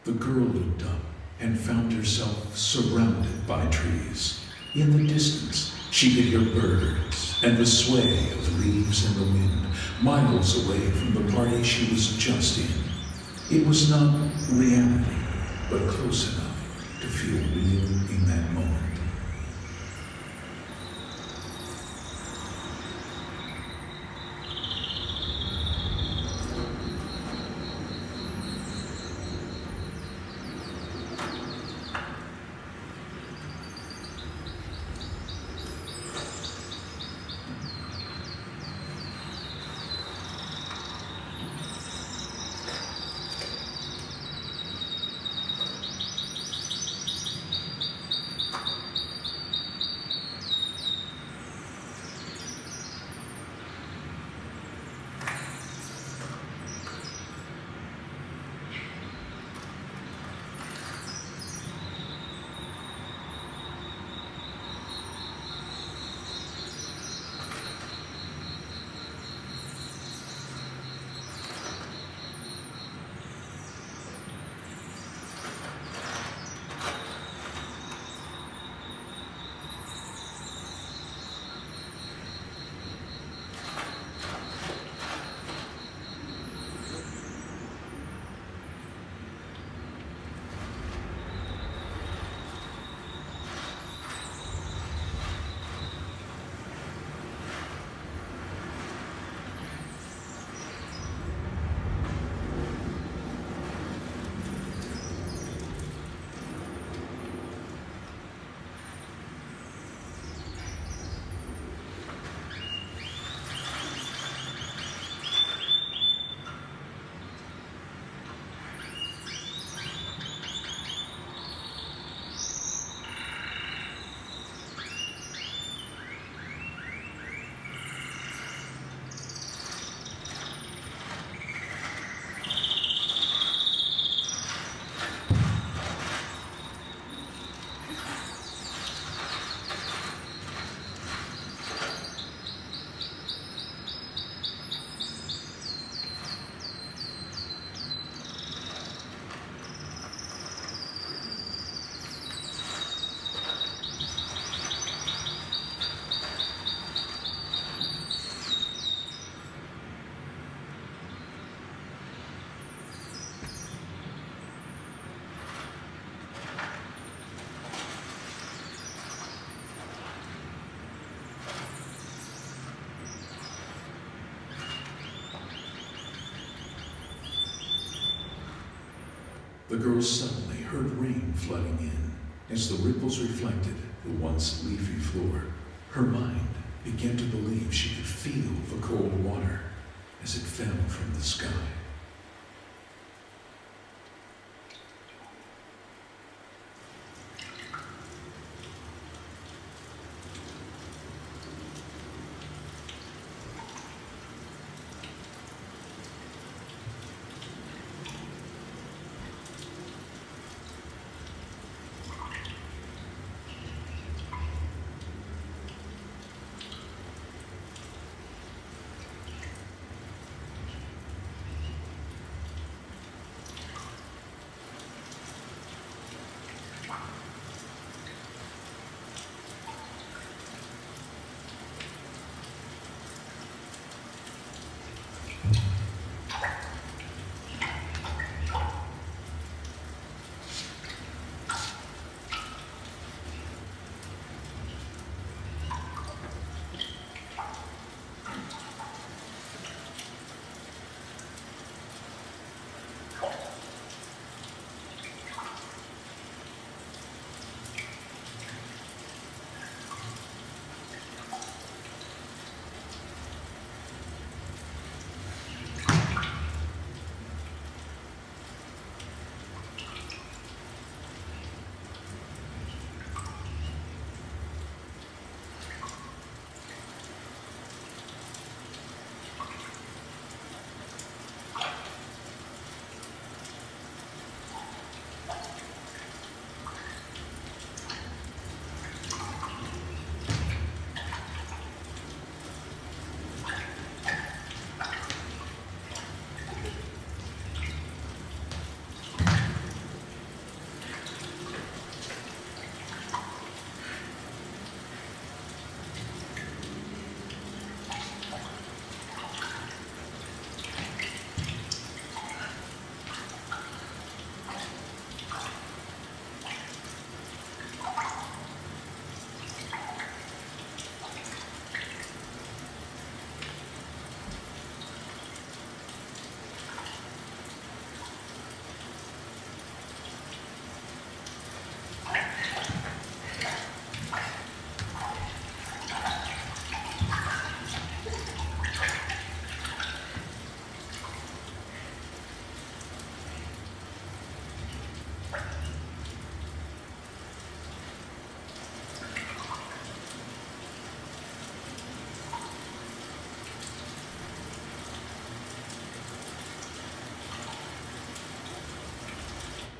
The girl looked up and found herself surrounded by trees. In the distance, she could hear birds and the sway of leaves in the wind, miles away from the party she was just in. It was not reality, but close enough to feel real in that moment. The girl suddenly heard rain flooding in. As the ripples reflected the once leafy floor, her mind began to believe she could feel the cold water as it fell from the sky.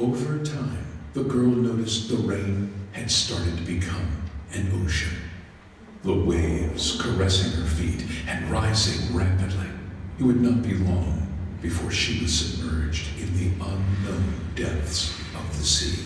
Over time, the girl noticed the rain had started to become an ocean. The waves caressing her feet and rising rapidly. It would not be long before she was submerged in the unknown depths of the sea.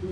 The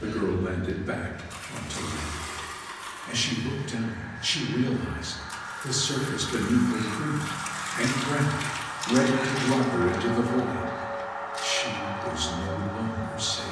girl landed back onto her. As she looked down, she realized the surface beneath her creaked and cracked, ready to drop her into the void. She was no longer safe.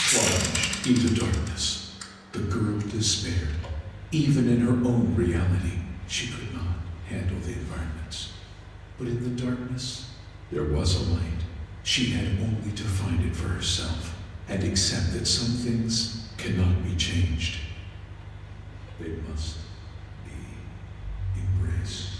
Plunged into darkness, the girl despaired. Even in her own reality, she could not handle the environments. But in the darkness, there was a light. She had only to find it for herself and accept that some things cannot be changed. They must be embraced.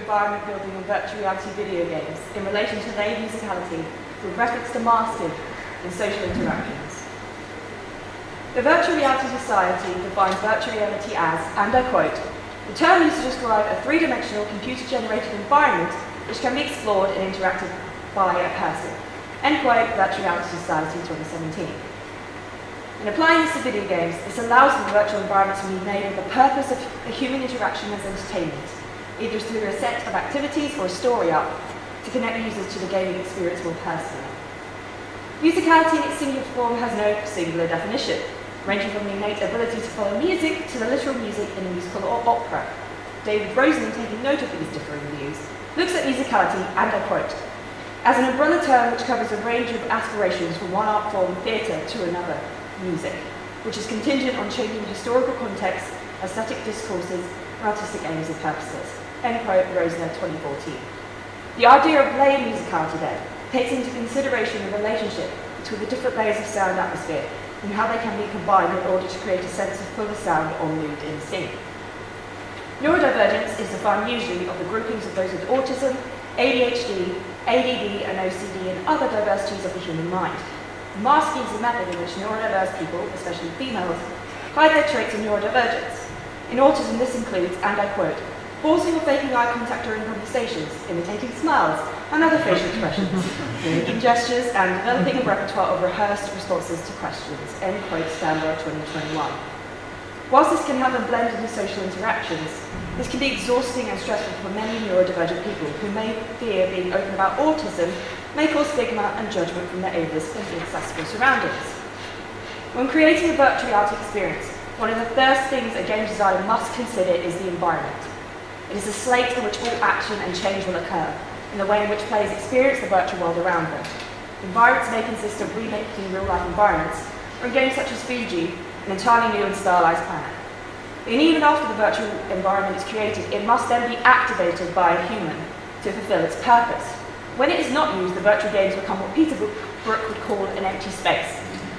Environment building on virtual reality video games in relation to their musicality with reference to masking and social interactions. The Virtual Reality Society defines virtual reality as, and I quote, the term used to describe a three-dimensional computer-generated environment which can be explored and interacted by a person. End quote, Virtual Reality Society 2017. In applying this to video games, this allows the virtual environment to be made with the purpose of a human interaction as entertainment, either through a set of activities or a story arc to connect users to the gaming experience more personally. Musicality in its singular form has no singular definition, ranging from the innate ability to follow music to the literal music in a musical or opera. David Rosen, taking note of these differing views, looks at musicality, and I quote, as an umbrella term which covers a range of aspirations from one art form, theatre, to another, music, which is contingent on changing historical contexts, aesthetic discourses, and artistic aims and purposes. End quote, Rosner, 2014. The idea of layered musicality then takes into consideration the relationship between the different layers of sound atmosphere and how they can be combined in order to create a sense of fuller sound or mood in a scene. Neurodivergence is defined usually of the groupings of those with autism, ADHD, ADD, and OCD, and other diversities of the human mind. Masking is a method in which neurodiverse people, especially females, hide their traits of neurodivergence. In autism, this includes, and I quote, forcing or faking eye contact during conversations, imitating smiles and other facial expressions, mimicking gestures, and developing a repertoire of rehearsed responses to questions. End quote, Stanberg, 2021. Whilst this can happen blended with social interactions, this can be exhausting and stressful for many neurodivergent people who may fear being open about autism may cause stigma and judgment from their ableist and inaccessible surroundings. When creating a virtual reality experience, one of the first things a game designer must consider is the environment. It is a slate in which all action and change will occur, in the way in which players experience the virtual world around them. Environments may consist of remaking real-life environments, or in games such as Fiji, an entirely new and stylized planet. And even after the virtual environment is created, it must then be activated by a human to fulfill its purpose. When it is not used, the virtual games become what Peter Brook would call an empty space,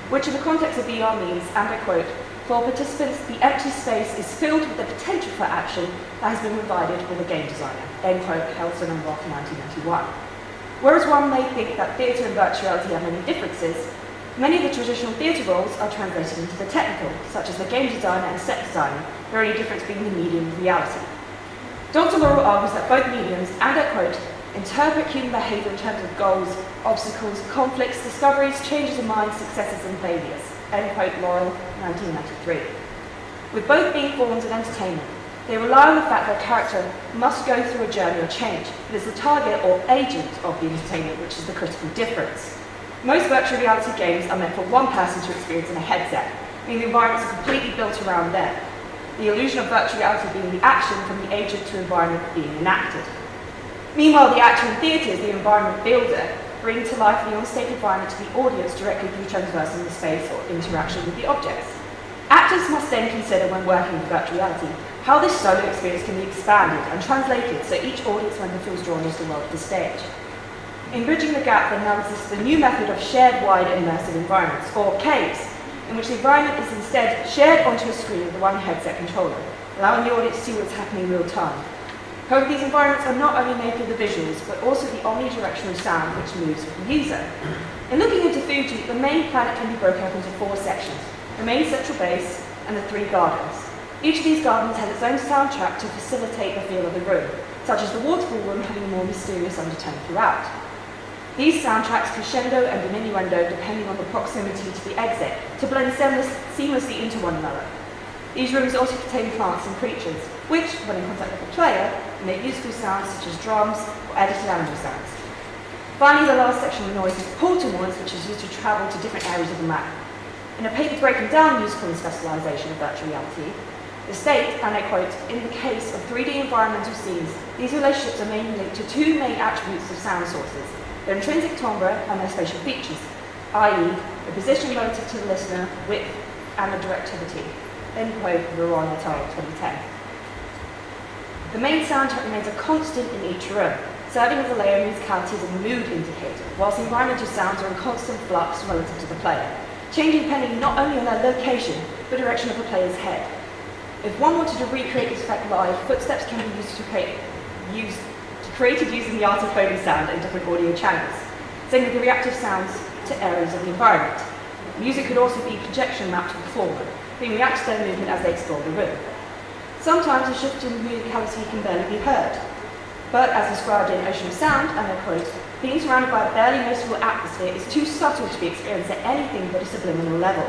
which in the context of VR means, and I quote, for participants, the empty space is filled with the potential for action that has been provided with a game designer. End quote, Helson and Roth, 1991. Whereas one may think that theatre and virtuality have many differences, many of the traditional theatre roles are translated into the technical, such as the game designer and set designer, the only difference being the medium of reality. Dr. Laurel argues that both mediums, and I quote, interpret human behaviour in terms of goals, obstacles, conflicts, discoveries, changes in mind, successes and failures. End quote, Laurel, 1993. With both being forms of entertainment, they rely on the fact that a character must go through a journey of change. It is the target or agent of the entertainment which is the critical difference. Most virtual reality games are meant for one person to experience in a headset, meaning the environments are completely built around them. The illusion of virtual reality being the action from the agent to environment being enacted. Meanwhile, the actor in theatre is the environment builder, bringing to life the on-stage environment to the audience directly through transversing the space or interaction with the objects. Actors must then consider, when working with virtual reality, how this solo experience can be expanded and translated so each audience member feels drawn into the world of the stage. In bridging the gap, there now exists the new method of shared wide immersive environments, or CAVES, in which the environment is instead shared onto a screen with one headset controller, allowing the audience to see what's happening in real time. However, these environments are not only made for the visuals, but also the omnidirectional sound which moves with the user. In looking into Fuji, the main planet can be broken up into 4 sections: the main central base and the 3 gardens. Each of these gardens has its own soundtrack to facilitate the feel of the room, such as the waterfall room having a more mysterious undertone throughout. These soundtracks crescendo and diminuendo depending on the proximity to the exit to blend seamlessly into one another. These rooms also contain plants and creatures, which, when in contact with the player, make musical sounds such as drums or edited animal sounds. Finally, the last section of noise is portal noise, which is used to travel to different areas of the map. In a paper breaking down musical and specialization of virtual reality, the state, and I quote, "In the case of 3D environmental scenes, these relationships are mainly linked to 2 main attributes of sound sources, their intrinsic timbre and their spatial features, i.e. the position relative to the listener, width, and the directivity." End quote, Veron et al. 2010. The main soundtrack remains a constant in each room, serving as a layer of musicality as a mood indicator, whilst the environmental sounds are in constant flux relative to the player, changing depending not only on their location, but direction of the player's head. If one wanted to recreate this effect live, footsteps can be created using the art of Foley sound and different audio channels, sending the reactive sounds to areas of the environment. Music could also be projection mapped to the performer, being react to their movement as they explore the room. Sometimes a shift in musicality can barely be heard, but as described in Ocean of Sound, and I quote, "Being surrounded by a barely noticeable atmosphere is too subtle to be experienced at anything but a subliminal level.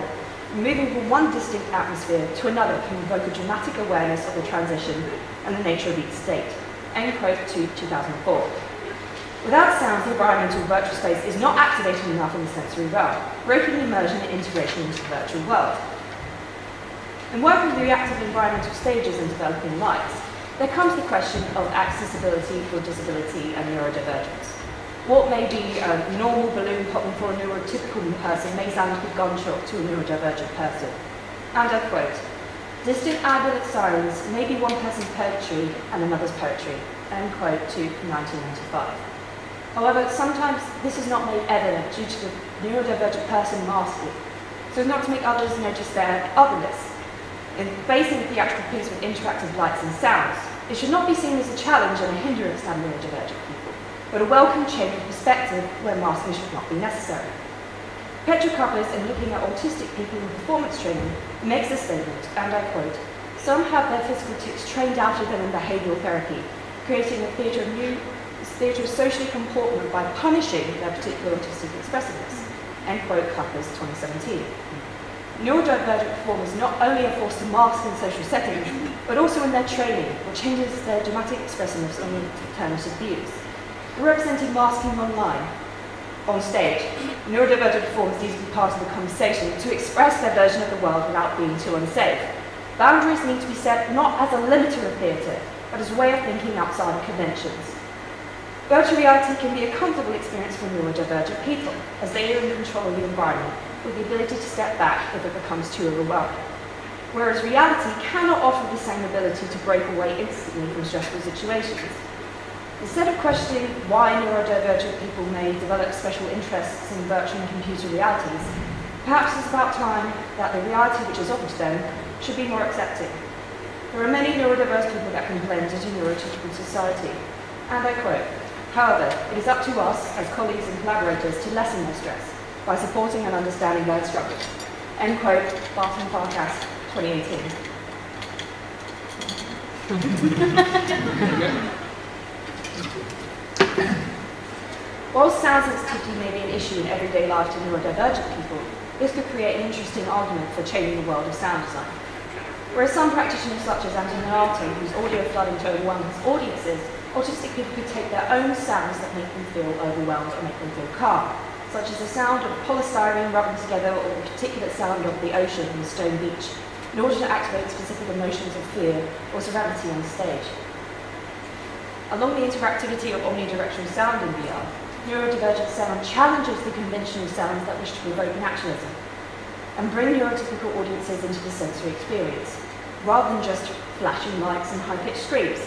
Moving from one distinct atmosphere to another can evoke a dramatic awareness of the transition and the nature of each state." End quote to 2004. Without sounds, the environmental virtual space is not activated enough in the sensory realm, breaking immersion and integration into the virtual world. In working with the reactive environmental stages and developing lights, there comes the question of accessibility for disability and neurodivergence. What may be a normal balloon popping for a neurotypical person may sound like a gunshot to a neurodivergent person. And I quote, "Distant ambulance sirens may be one person's poetry and another's poetry." End quote to 1995. However, sometimes this is not made evident due to the neurodivergent person masking, so as not to make others notice their otherness. In facing the theatrical piece with interactive lights and sounds, it should not be seen as a challenge and a hindrance to neurodivergent people, but a welcome change of perspective where masking should not be necessary. Petra Coppers, in looking at autistic people in performance training, makes a statement, and I quote, "Some have their physical tics trained out of them in behavioural therapy, creating a theatre of social comportment by punishing their particular autistic expressiveness." End quote, Coppers, 2017. Neurodivergent performers not only are forced to mask in social settings, but also in their training, which changes their dramatic expressiveness on alternative views. Representing masking online, on stage, neurodivergent performers need to be part of the conversation to express their version of the world without being too unsafe. Boundaries need to be set not as a limiter of theatre, but as a way of thinking outside of conventions. Virtual reality can be a comfortable experience for neurodivergent people, as they are in control of the environment, with the ability to step back if it becomes too overwhelming. Whereas reality cannot offer the same ability to break away instantly from stressful situations. Instead of questioning why neurodivergent people may develop special interests in virtual and computer realities, perhaps it's about time that the reality which is offered to them should be more accepting. There are many neurodiverse people that can blend into neurotypical society. And I quote, "However, it is up to us as colleagues and collaborators to lessen their stress by supporting and understanding their struggles." End quote, Barton Farkas, 2018. While sound sensitivity may be an issue in everyday life to neurodivergent people, this could create an interesting argument for changing the world of sound design. Whereas some practitioners such as Antonato, whose audio flooding to overwhelm his audiences, autistic people could take their own sounds that make them feel overwhelmed or make them feel calm, such as the sound of polystyrene rubbing together or the particular sound of the ocean on the stone beach, in order to activate specific emotions of fear or serenity on the stage. Along the interactivity of omnidirectional sound in VR, neurodivergent sound challenges the conventional sounds that wish to provoke naturalism and bring neurotypical audiences into the sensory experience, rather than just flashing lights and high-pitched screams.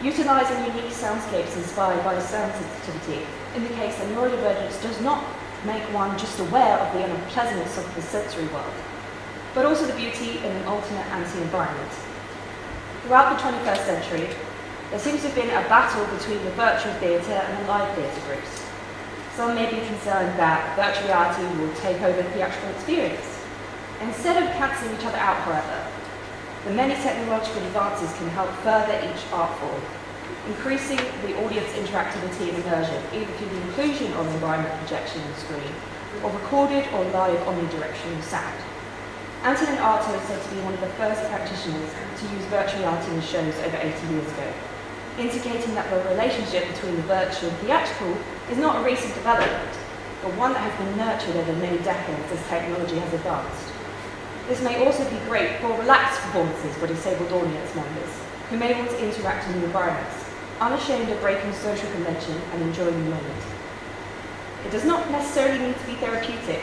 utilising unique soundscapes inspired by sound sensitivity indicates that neurodivergence does not make one just aware of the unpleasantness of the sensory world, but also the beauty in an alternate anti-environment. Throughout the 21st century, there seems to have been a battle between the virtual theatre and the live theatre groups. Some may be concerned that virtual reality will take over the theatrical experience. Instead of cancelling each other out, however, the many technological advances can help further each art form, increasing the audience interactivity and immersion, either through the inclusion of environment projection on the screen, or recorded or live omnidirectional sound. Antonin Artaud is said to be one of the first practitioners to use virtual reality in shows over 80 years ago, indicating that the relationship between the virtual and theatrical is not a recent development, but one that has been nurtured over many decades as technology has advanced. This may also be great for relaxed performances for disabled audience members, who may want to interact in new environments, unashamed of breaking social convention and enjoying the moment. It does not necessarily need to be therapeutic,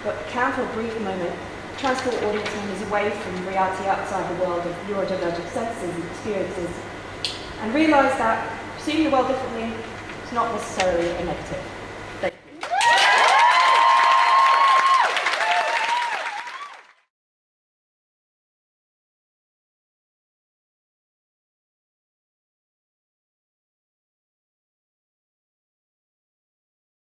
but can, for a brief moment, transport audience members away from reality outside the world of neurodivergent senses and experiences, and realise that seeing the world differently is not necessarily a negative.